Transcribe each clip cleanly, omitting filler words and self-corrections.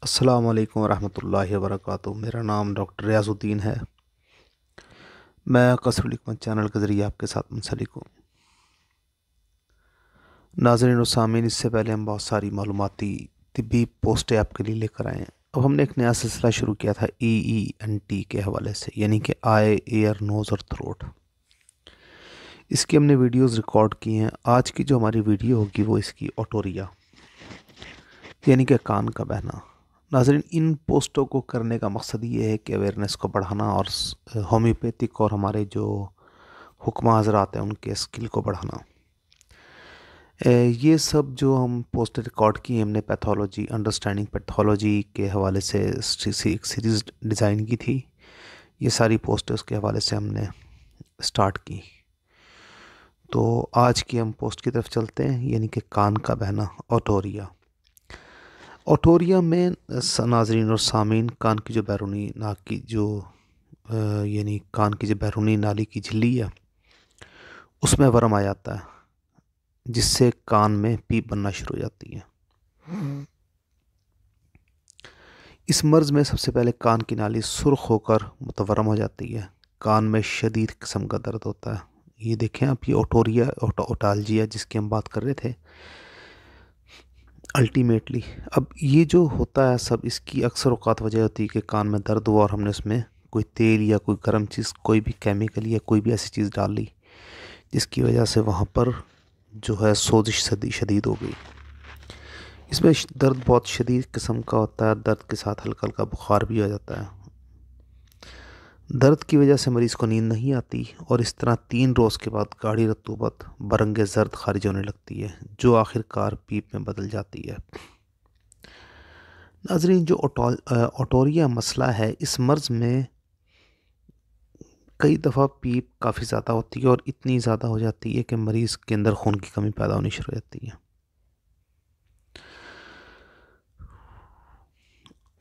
अस्सलाम वालेकुम रहमतुल्लाहि वबरकातुहू। मेरा नाम डॉक्टर रियाज़ुद्दीन है। मैं क़स्रुल हिकमत चैनल के ज़रिए आपके साथ मुंसलिक हूँ। नाज़रीन और सामीन, इससे पहले हम बहुत सारी मालूमाती तिब्बी पोस्टें आपके लिए लेकर आए हैं। अब हमने एक नया सिलसिला शुरू किया था EENT के हवाले से, यानी कि आई, एयर, नोज़ और थ्रोट। इसकी हमने वीडियोज़ रिकॉर्ड की हैं। आज की जो हमारी वीडियो होगी वो इसकी ओटोरिया, यानी कि कान का बहना। नाज़रीन, इन पोस्टों को करने का मकसद ये है कि अवेयरनेस को बढ़ाना और होम्योपैथिक और हमारे जो हुक्मा हज़रात हैं उनके स्किल को बढ़ाना। ये सब जो हम पोस्ट रिकॉर्ड की हमने पैथोलॉजी, अंडरस्टैंडिंग पैथोलॉजी के हवाले से एक सीरीज़ डिज़ाइन की थी। ये सारी पोस्ट उसके हवाले से हमने स्टार्ट की। तो आज की हम पोस्ट की तरफ चलते हैं, यानी कि कान का बहना, ओटोरिया। ओटोरिया में नाज़रीन और सामीन, कान की जो बैरूनी नाक की जो यानी कान की जो बैरूनी नाली की झिल्ली है उसमें वर्म आ जाता है, जिससे कान में पीप बनना शुरू हो जाती है। इस मर्ज़ में सबसे पहले कान की नाली सुर्ख होकर मुतवर्रम हो जाती है। कान में शदीद किस्म का दर्द होता है। ये देखें आप, ये ओटोरिया ओटालजिया जिसकी हम बात कर रहे थे अल्टीमेटली। अब ये जो होता है सब, इसकी अक्सर औक़ात वजह होती है कि कान में दर्द हुआ और हमने उसमें कोई तेल या कोई गर्म चीज़, कोई भी केमिकल या कोई भी ऐसी चीज़ डाल ली जिसकी वजह से वहाँ पर जो है सोजिश शदीद हो गई। इसमें दर्द बहुत शदीद किस्म का होता है। दर्द के साथ हल्का हल्का बुखार भी हो जाता है। दर्द की वजह से मरीज़ को नींद नहीं आती और इस तरह 3 रोज़ के बाद गाढ़ी रतूबत बरंगे ज़र्द खारिज होने लगती है, जो आखिरकार पीप में बदल जाती है। नाज़रीन, जो ओटोरिया मसला है, इस मर्ज़ में कई दफ़ा पीप काफ़ी ज़्यादा होती है और इतनी ज़्यादा हो जाती है कि मरीज़ के अंदर खून की कमी पैदा होनी शुरू हो जाती है।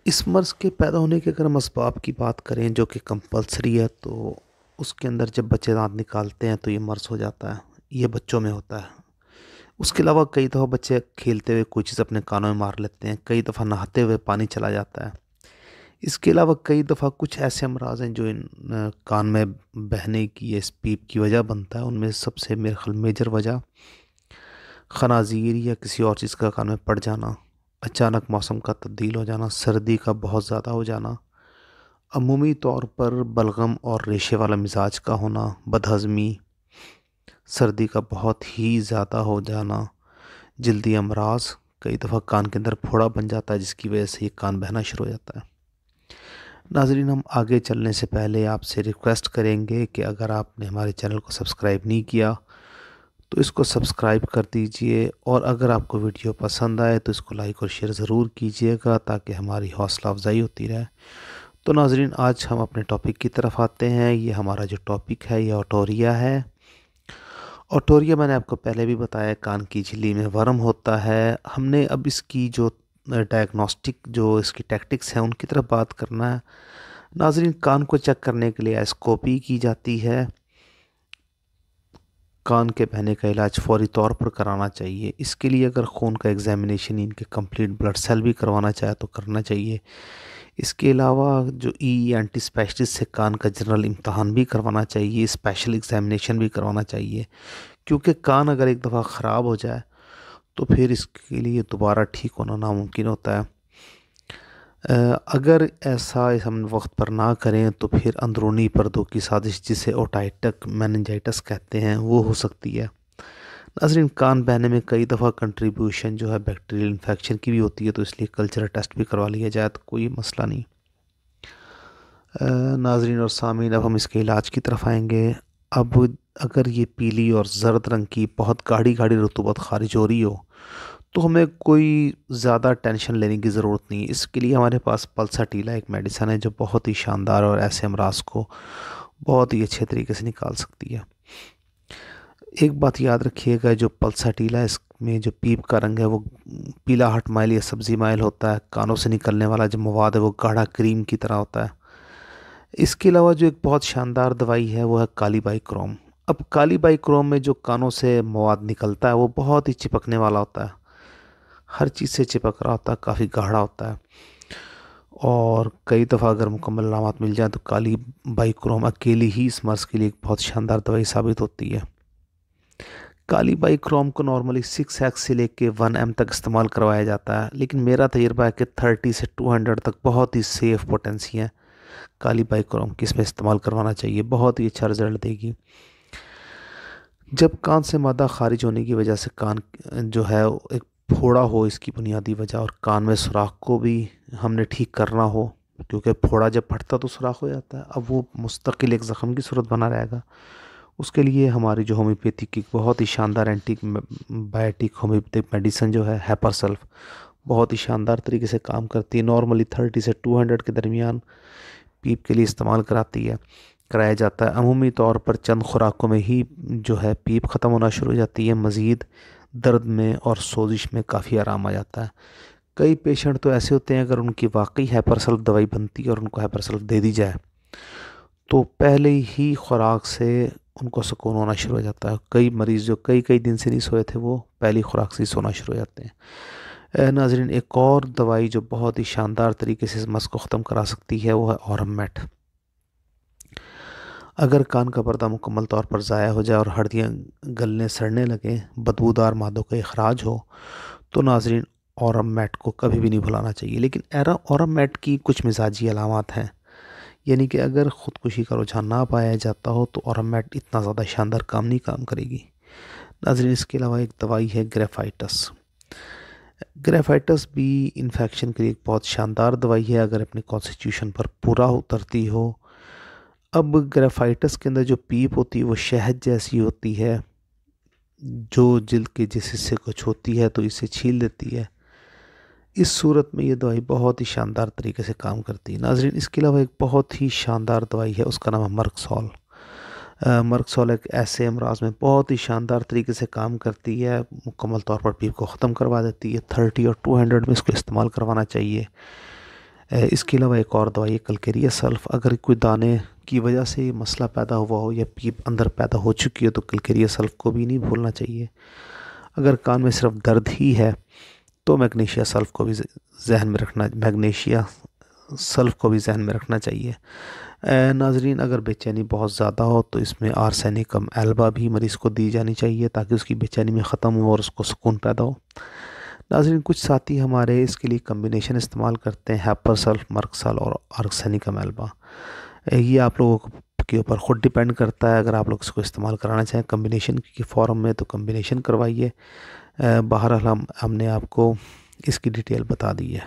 इस मर्ज़ के पैदा होने के अगर हम असबाब की बात करें जो कि कंपलसरी है, तो उसके अंदर जब बच्चे दांत निकालते हैं तो ये मर्ज़ हो जाता है। ये बच्चों में होता है। उसके अलावा कई दफ़ा बच्चे खेलते हुए कोई चीज़ अपने कानों में मार लेते हैं। कई दफ़ा नहाते हुए पानी चला जाता है। इसके अलावा कई दफ़ा कुछ ऐसे अमराज हैं जो इन कान में बहने की या इस पीप की वजह बनता है। उनमें सबसे मेरे ख्याल मेजर वजह खनाज़ीर या किसी और चीज़ का कान में पड़ जाना, अचानक मौसम का तब्दील हो जाना, सर्दी का बहुत ज़्यादा हो जाना, अमूमी तौर पर बलगम और रेशे वाला मिजाज का होना, बदहज़मी, सर्दी का बहुत ही ज़्यादा हो जाना, जल्दी अमराज, कई दफ़ा कान के अंदर फोड़ा बन जाता है जिसकी वजह से ये कान बहना शुरू हो जाता है। नाज़रीन, हम आगे चलने से पहले आपसे रिक्वेस्ट करेंगे कि अगर आपने हमारे चैनल को सब्सक्राइब नहीं किया तो इसको सब्सक्राइब कर दीजिए, और अगर आपको वीडियो पसंद आए तो इसको लाइक और शेयर ज़रूर कीजिएगा ताकि हमारी हौसला अफजाई होती रहे। तो नाज़रीन, आज हम अपने टॉपिक की तरफ आते हैं। ये हमारा जो टॉपिक है ये ओटोरिया है। ओटोरिया मैंने आपको पहले भी बताया, कान की झिल्ली में वर्म होता है। हमने अब इसकी जो डायग्नोस्टिक जो इसकी टैक्टिक्स हैं उनकी तरफ बात करना है। नाज़रीन, कान को चेक करने के लिए एस्कोपी की जाती है। कान के बहने का इलाज फौरी तौर पर कराना चाहिए। इसके लिए अगर खून का एग्ज़ामिनेशन, इनके कंप्लीट ब्लड सेल भी करवाना चाहे तो करना चाहिए। इसके अलावा जो EENT स्पेशलिस्ट से कान का जनरल इम्तहान भी करवाना चाहिए, स्पेशल एग्ज़ामिनेशन भी करवाना चाहिए, क्योंकि कान अगर एक दफ़ा ख़राब हो जाए तो फिर इसके लिए दोबारा ठीक होना नामुमकिन होता है। अगर ऐसा हम वक्त पर ना करें तो फिर अंदरूनी पर्दों की साजिश, जिसे ओटाइटिक मेनिंजाइटिस कहते हैं, वो हो सकती है। नाज़रीन, कान बहने में कई दफ़ा कंट्रीब्यूशन जो है बैक्टीरियल इन्फेक्शन की भी होती है, तो इसलिए कल्चरल टेस्ट भी करवा लिया जाए तो कोई मसला नहीं। नाज़रीन और सामीन, अब हम इसके इलाज की तरफ आएंगे। अब अगर ये पीली और ज़र्द रंग की बहुत गाढ़ी गाढ़ी रतूबत खारिज हो रही हो तो हमें कोई ज़्यादा टेंशन लेने की ज़रूरत नहीं है। इसके लिए हमारे पास पल्साटीला एक मेडिसन है जो बहुत ही शानदार और ऐसे अमराज को बहुत ही अच्छे तरीके से निकाल सकती है। एक बात याद रखिएगा, जो पल्साटीला है इसमें जो पीप का रंग है वो पीला हट माइल या सब्ज़ी माइल होता है। कानों से निकलने वाला जो मवाद है वो गाढ़ा क्रीम की तरह होता है। इसके अलावा जो एक बहुत शानदार दवाई है वो है काली बाइक्रोम। अब काली बाइक्रोम में जो कानों से मवाद निकलता है वो बहुत ही चिपकने वाला होता है, हर चीज़ से चिपक रहा होता है, काफ़ी गाढ़ा होता है। और कई दफ़ा अगर मुकम्मल अलामत मिल जाए तो काली बाइक्रोम अकेली ही इस मर्ज़ के लिए एक बहुत शानदार दवाई साबित होती है। काली बाइक्रोम को नॉर्मली 6x से लेके 1m तक इस्तेमाल करवाया जाता है, लेकिन मेरा तजुर्बा है कि 30 से 200 तक बहुत ही सेफ़ पोटेंसी है काली बाइक्रोम की, इसमें इस्तेमाल करवाना चाहिए, बहुत ही अच्छा रिज़ल्ट देगी। जब कान से मादा खारिज होने की वजह से कान जो है एक फोड़ा हो इसकी बुनियादी वजह, और कान में सुराख को भी हमने ठीक करना हो, क्योंकि फोड़ा जब फटता तो सुराख हो जाता है, अब वो मुस्तकिल एक ज़ख़म की सूरत बना रहेगा। उसके लिए हमारी जो होम्योपैथी की बहुत ही शानदार बायोटिक होम्योपैथिक मेडिसिन जो है हैपरसल्फ, बहुत ही शानदार तरीके से काम करती है। नॉर्मली 30 से 200 के दरमियान पीप के लिए इस्तेमाल कराया जाता है। अमूमी तौर पर चंद खुराकों में ही जो है पीप ख़त्म होना शुरू हो जाती है, मज़ीद दर्द में और सोजिश में काफ़ी आराम आ जाता है। कई पेशेंट तो ऐसे होते हैं, अगर उनकी वाकई हैपरसल्फ दवाई बनती है और उनको हैपरसल्फ दे दी जाए तो पहले ही खुराक से उनको सुकून होना शुरू हो जाता है। कई मरीज़ जो कई कई दिन से नहीं सोए थे, वो पहली खुराक से ही सोना शुरू हो जाते हैं। नाजरीन, एक और दवाई जो बहुत ही शानदार तरीके से इस मस को ख़त्म करा सकती है वो है ऑरमेट। अगर कान का पर्दा मुकम्मल तौर पर ज़ाया हो जाए और हड्डियाँ गलने सड़ने लगे, बदबूदार मादों का अखराज हो, तो नाजरीन ऑरमेट को कभी भी नहीं भुलाना चाहिए। लेकिन ऑरमेट की कुछ मिजाजी अलामत हैं, यानी कि अगर ख़ुदकुशी का रुझान ना पाया जाता हो तो ऑरमेट इतना ज़्यादा शानदार काम नहीं काम करेगी। नाज़रीन, इसके अलावा एक दवाई है ग्रेफाइटस। ग्रेफाइटस भी इन्फेक्शन के लिए एक बहुत शानदार दवाई है, अगर अपने कॉन्स्टिट्यूशन पर पूरा उतरती हो। अब ग्रेफाइटस के अंदर जो पीप होती है वो शहद जैसी होती है, जो जिल्द के जिस हिस्से को छूती है तो इसे छील देती है। इस सूरत में ये दवाई बहुत ही शानदार तरीके से काम करती है। नाज़रीन, इसके अलावा एक बहुत ही शानदार दवाई है, उसका नाम है मर्कसॉल। मर्कसॉल एक ऐसे अमराज में बहुत ही शानदार तरीके से काम करती है, मुकम्मल तौर पर पीप को ख़त्म करवा देती है। 30 और 200 में इसको इस्तेमाल करवाना चाहिए। इसके अलावा एक और दवाई है कलकेरिया सल्फ। अगर कोई दाने की वजह से मसला पैदा हुआ हो या पीप अंदर पैदा हो चुकी है तो कलकेरिया सल्फ को भी नहीं भूलना चाहिए। अगर कान में सिर्फ दर्द ही है तो मैग्नीशिया सल्फ को भी जहन में रखना चाहिए। नाजरीन, अगर बेचैनी बहुत ज़्यादा हो तो इसमें आर्सेनिकम एल्बा भी मरीज़ को दी जानी चाहिए, ताकि उसकी बेचैनी में ख़त्म हो और उसको सुकून पैदा हो। नाजरीन, कुछ साथी हमारे इसके लिए कम्बिनेशन इस्तेमाल करते हैं, हैपरसल्फ, मर्कसल और आर्सेनिकम एल्बा। ये आप लोगों के ऊपर ख़ुद डिपेंड करता है। अगर आप लोग इसको इस्तेमाल कराना चाहें कम्बिनेशन की फॉर्म में तो कम्बिनेशन करवाइए। बहरहाल हमने आपको इसकी डिटेल बता दी है।